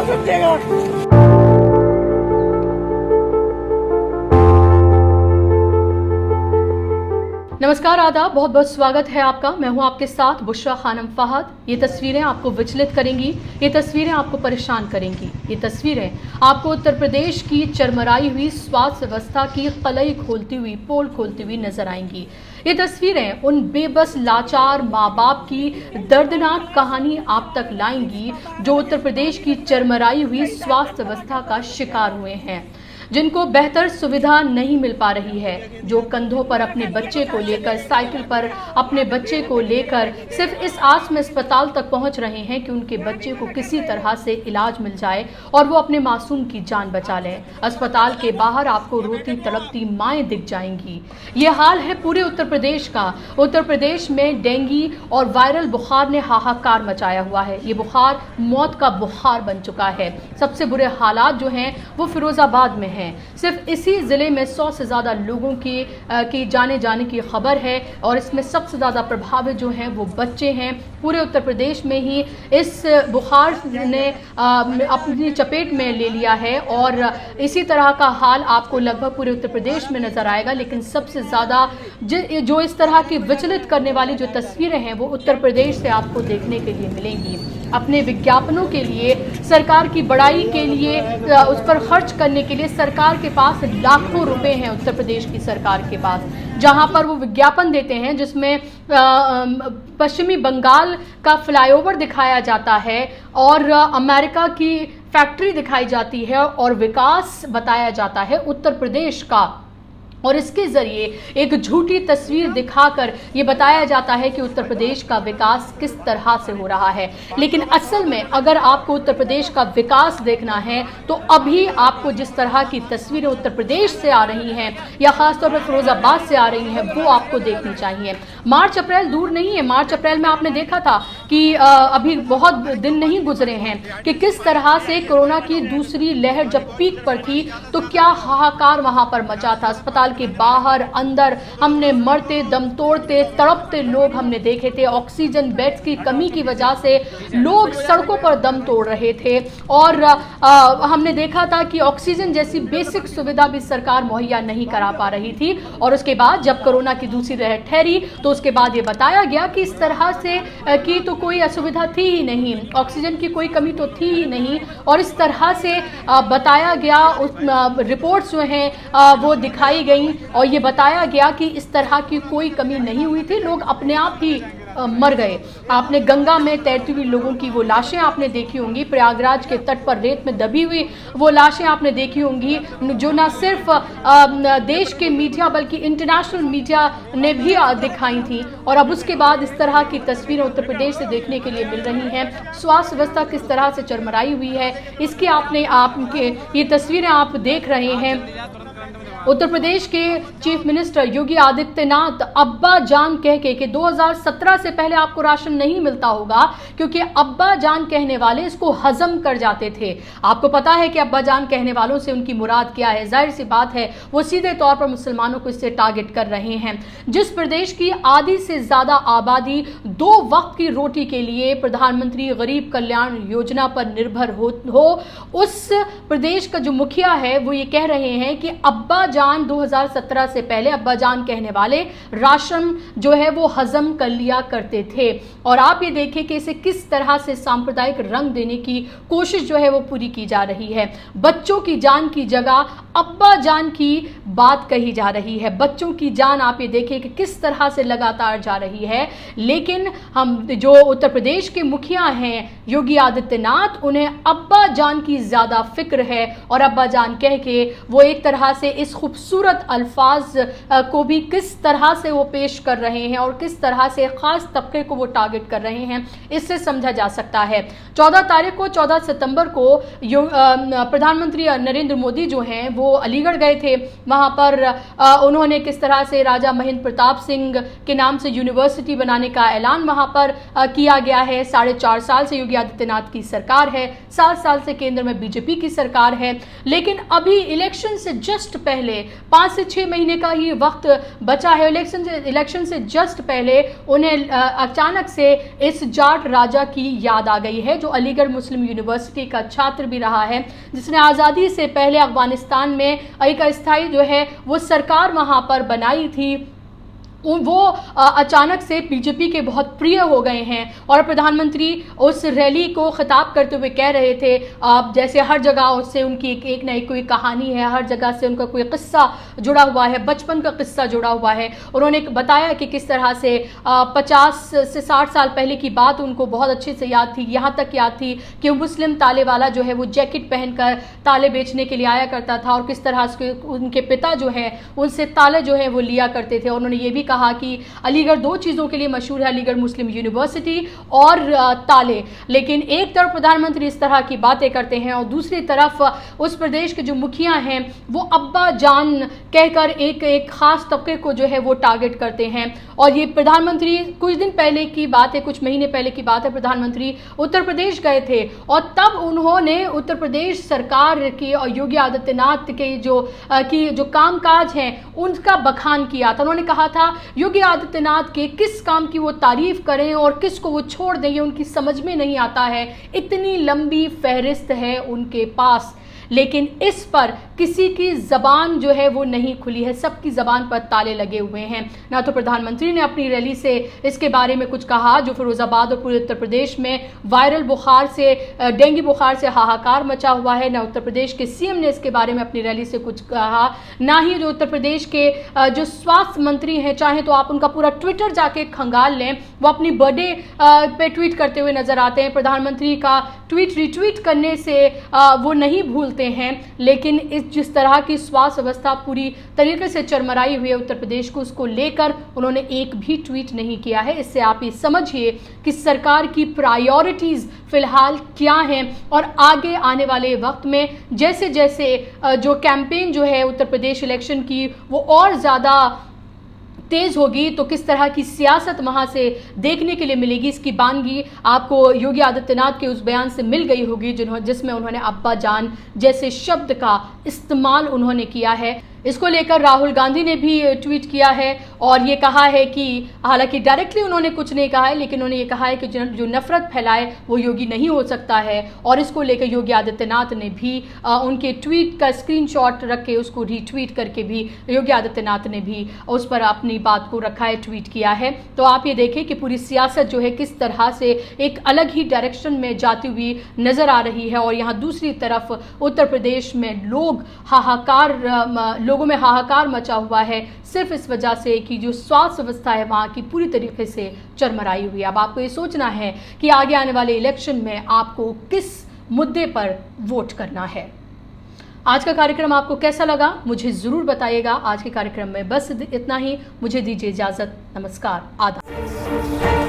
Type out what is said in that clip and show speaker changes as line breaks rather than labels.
क्या समझेगा।
नमस्कार, आदाब, बहुत बहुत स्वागत है आपका। मैं हूं आपके साथ बुशरा खानम फहद। ये तस्वीरें आपको विचलित करेंगी, ये तस्वीरें आपको परेशान करेंगी। ये तस्वीरें आपको उत्तर प्रदेश की चरमराई हुई स्वास्थ्य व्यवस्था की कलई खोलती हुई, पोल खोलती हुई नजर आएंगी। ये तस्वीरें उन बेबस लाचार माँ बाप की दर्दनाक कहानी आप तक लाएंगी जो उत्तर प्रदेश की चरमराई हुई स्वास्थ्य व्यवस्था का शिकार हुए हैं, जिनको बेहतर सुविधा नहीं मिल पा रही है, जो कंधों पर अपने बच्चे को लेकर, साइकिल पर अपने बच्चे को लेकर सिर्फ इस आस में अस्पताल तक पहुंच रहे हैं कि उनके बच्चे को किसी तरह से इलाज मिल जाए और वो अपने मासूम की जान बचा लें। अस्पताल के बाहर आपको रोती तड़पती माएं दिख जाएंगी। ये हाल है पूरे उत्तर प्रदेश का। उत्तर प्रदेश में डेंगू और वायरल बुखार ने हाहाकार मचाया हुआ है। ये बुखार मौत का बुखार बन चुका है। सबसे बुरे हालात जो हैं वो फिरोजाबाद में हैं। सिर्फ इसी जिले में 100 से ज़्यादा लोगों की जाने की खबर है और इसमें सबसे ज़्यादा प्रभावित जो हैं वो बच्चे हैं। पूरे उत्तर प्रदेश में ही इस बुखार ने अपनी चपेट में ले लिया है और इसी तरह का हाल आपको लगभग पूरे उत्तर प्रदेश में नज़र आएगा। लेकिन सबसे ज़्यादा जो इस तरह की विचलित करने वाली जो तस्वीरें हैं वो उत्तर प्रदेश से आपको देखने के लिए मिलेंगी। अपने विज्ञापनों के लिए, सरकार की बड़ाई के लिए, उस पर खर्च करने के लिए सरकार के पास लाखों रुपए हैं। उत्तर प्रदेश की सरकार के पास जहां पर वो विज्ञापन देते हैं जिसमें पश्चिमी बंगाल का फ्लाईओवर दिखाया जाता है और अमेरिका की फैक्ट्री दिखाई जाती है और विकास बताया जाता है उत्तर प्रदेश का, और इसके जरिए एक झूठी तस्वीर दिखाकर ये बताया जाता है कि उत्तर प्रदेश का विकास किस तरह से हो रहा है। लेकिन असल में अगर आपको उत्तर प्रदेश का विकास देखना है तो अभी आपको जिस तरह की तस्वीरें उत्तर प्रदेश से आ रही हैं या खासतौर पर फिरोजाबाद से आ रही हैं वो आपको देखनी चाहिए। मार्च अप्रैल दूर नहीं है। मार्च अप्रैल में आपने देखा था कि अभी बहुत दिन नहीं गुजरे हैं कि किस तरह से कोरोना की दूसरी लहर जब पीक पर थी तो क्या हाहाकार वहां पर मचा था। अस्पताल के बाहर अंदर हमने मरते, दम तोड़ते, तड़पते लोग हमने देखे थे। ऑक्सीजन बेड्स की कमी की वजह से लोग सड़कों पर दम तोड़ रहे थे और हमने देखा था कि ऑक्सीजन जैसी बेसिक सुविधा भी सरकार मुहैया नहीं करा पा रही थी। और उसके बाद जब कोरोना की दूसरी लहर ठहरी तो उसके बाद ये बताया गया कि इस तरह से की तो कोई असुविधा थी ही नहीं, ऑक्सीजन की कोई कमी तो थी ही नहीं। और इस तरह से बताया गया, उस रिपोर्ट्स जो हैं वो दिखाई गई और ये बताया गया कि इस तरह की कोई कमी नहीं हुई थी, लोग अपने आप ही मर गए। आपने गंगा में तैरती हुई लोगों की वो लाशें आपने देखी होंगी, प्रयागराज के तट पर रेत में दबी हुई वो लाशें आपने देखी होंगी, जो ना सिर्फ देश के मीडिया बल्कि इंटरनेशनल मीडिया ने भी दिखाई थी। और अब उसके बाद इस तरह की तस्वीरें उत्तर प्रदेश से देखने के लिए मिल रही हैं। स्वास्थ्य व्यवस्था किस तरह से चरमराई हुई है इसकी आपके ये तस्वीरें आप देख रहे हैं। उत्तर प्रदेश के चीफ मिनिस्टर योगी आदित्यनाथ अब्बा जान कह के कि 2017 से पहले आपको राशन नहीं मिलता होगा क्योंकि अब्बा जान कहने वाले इसको हजम कर जाते थे। आपको पता है कि अब्बा जान कहने वालों से उनकी मुराद क्या है। जाहिर सी बात है वो सीधे तौर पर मुसलमानों को इससे टारगेट कर रहे हैं। जिस प्रदेश की आधी से ज्यादा आबादी 2 वक्त की रोटी के लिए प्रधानमंत्री गरीब कल्याण योजना पर निर्भर हो उस प्रदेश का जो मुखिया है वो ये कह रहे हैं कि अब्बा जान 2017 से पहले अब्बा जान कहने वाले राशन जो है वो हजम कर लिया करते थे। और आप ये देखें कि इसे किस तरह से सांप्रदायिक रंग देने की कोशिश जो है वो पूरी की जा रही है। बच्चों की जान की जगह अब्बा जान की बात कही जा रही है। बच्चों की जान आप ये देखें कि किस तरह से लगातार जा रही है। लेकिन हम जो उत्तर प्रदेश के मुखिया हैं योगी आदित्यनाथ, उन्हें अब्बा जान की ज्यादा फिक्र है और अब्बा जान कह के वो एक तरह से इस खूबसूरत अल्फाज को भी किस तरह से वो पेश कर रहे हैं और किस तरह से खास तबके को वो टारगेट कर रहे हैं इससे समझा जा सकता है। 14 सितंबर को प्रधानमंत्री नरेंद्र मोदी जो हैं वो अलीगढ़ गए थे। वहाँ पर उन्होंने किस तरह से राजा महेंद्र प्रताप सिंह के नाम से यूनिवर्सिटी बनाने का ऐलान वहाँ पर किया गया है। 4.5 साल से योगी आदित्यनाथ की सरकार है, 7 साल से केंद्र में बीजेपी की सरकार है, लेकिन अभी इलेक्शन से जस्ट पहले 5 से 6 महीने का ही वक्त बचा है। इलेक्शन से जस्ट पहले उन्हें अचानक से इस जाट राजा की याद आ गई है, जो अलीगढ़ मुस्लिम यूनिवर्सिटी का छात्र भी रहा है, जिसने आज़ादी से पहले अफगानिस्तान में एक अस्थायी जो है वो सरकार वहाँ पर बनाई थी। वो अचानक से बीजेपी के बहुत प्रिय हो गए हैं और प्रधानमंत्री उस रैली को खिताब करते हुए कह रहे थे, जैसे हर जगह उससे उनकी एक न एक कोई कहानी है, हर जगह से उनका कोई किस्सा जुड़ा हुआ है, बचपन का किस्सा जुड़ा हुआ है। उन्होंने बताया कि किस तरह से 50 से 60 साल पहले की बात उनको बहुत अच्छे से याद थी, यहाँ तक याद थी कि मुस्लिम ताले वाला जो है वो जैकेट पहनकर ताले बेचने के लिए आया करता था और किस तरह से उनके पिता जो है उनसे ताले जो है वो लिया करते थे। उन्होंने ये भी कहा कि अलीगढ़ 2 चीज़ों के लिए मशहूर है, अलीगढ़ मुस्लिम यूनिवर्सिटी और ताले। लेकिन एक तरफ प्रधानमंत्री इस तरह की बातें करते हैं और दूसरी तरफ उस प्रदेश के जो मुखिया हैं वो अब्बा जान कहकर एक खास तबके को जो है वो टारगेट करते हैं। और ये प्रधानमंत्री कुछ दिन पहले की बात है, कुछ महीने पहले की बात है, प्रधानमंत्री उत्तर प्रदेश गए थे और तब उन्होंने उत्तर प्रदेश सरकार के और योगी आदित्यनाथ के जो कामकाज हैं उनका बखान किया था। उन्होंने कहा था योगी आदित्यनाथ के किस काम की वो तारीफ करें और किस को वो छोड़ दें, ये उनकी समझ में नहीं आता है। इतनी लंबी फहरिस्त है उनके पास, लेकिन इस पर किसी की ज़बान जो है वो नहीं खुली है, सबकी ज़बान पर ताले लगे हुए हैं। ना तो प्रधानमंत्री ने अपनी रैली से इसके बारे में कुछ कहा, जो फिरोज़ाबाद और पूरे उत्तर प्रदेश में वायरल बुखार से, डेंगू बुखार से हाहाकार मचा हुआ है। ना उत्तर प्रदेश के सीएम ने इसके बारे में अपनी रैली से कुछ कहा, ना ही जो उत्तर प्रदेश के जो स्वास्थ्य मंत्री हैं, चाहे तो आप उनका पूरा ट्विटर जाके खंगाल लें, वो अपनी बर्थडे पे ट्वीट करते हुए नजर आते हैं। प्रधानमंत्री का ट्वीट रिट्वीट करने से वो नहीं भूलते हैं, लेकिन जिस तरह की स्वास्थ्य व्यवस्था पूरी तरीके से चरमराई हुई है उत्तर प्रदेश को, उसको लेकर उन्होंने एक भी ट्वीट नहीं किया है। इससे आप ये समझिए कि सरकार की प्रायोरिटीज फिलहाल क्या हैं और आगे आने वाले वक्त में जैसे जैसे जो कैंपेन जो है उत्तर प्रदेश इलेक्शन की वो और ज़्यादा तेज होगी तो किस तरह की सियासत वहां से देखने के लिए मिलेगी, इसकी बानगी आपको योगी आदित्यनाथ के उस बयान से मिल गई होगी जिसमें उन्होंने अब्बा जान जैसे शब्द का इस्तेमाल उन्होंने किया है। इसको लेकर राहुल गांधी ने भी ट्वीट किया है और ये कहा है कि हालांकि डायरेक्टली उन्होंने कुछ नहीं कहा है, लेकिन उन्होंने ये कहा है कि जो नफरत फैलाए वो योगी नहीं हो सकता है। और इसको लेकर योगी आदित्यनाथ ने भी उनके ट्वीट का स्क्रीनशॉट रख के उसको रीट्वीट करके भी योगी आदित्यनाथ ने भी उस पर अपनी बात को रखा है, ट्वीट किया है। तो आप ये देखें कि पूरी सियासत जो है किस तरह से एक अलग ही डायरेक्शन में जाती हुई नजर आ रही है। और यहाँ दूसरी तरफ उत्तर प्रदेश में लोगों में हाहाकार मचा हुआ है, सिर्फ इस वजह से कि जो स्वास्थ्य व्यवस्था है वहाँ की पूरी तरीके से चरमराई हुई है। अब आपको ये सोचना है कि आगे आने वाले इलेक्शन में आपको किस मुद्दे पर वोट करना है। आज का कार्यक्रम आपको कैसा लगा मुझे ज़रूर बताइएगा। आज के कार्यक्रम में बस इतना ही, मुझे दीजिए इजाज़त। नमस्कार, आदाब।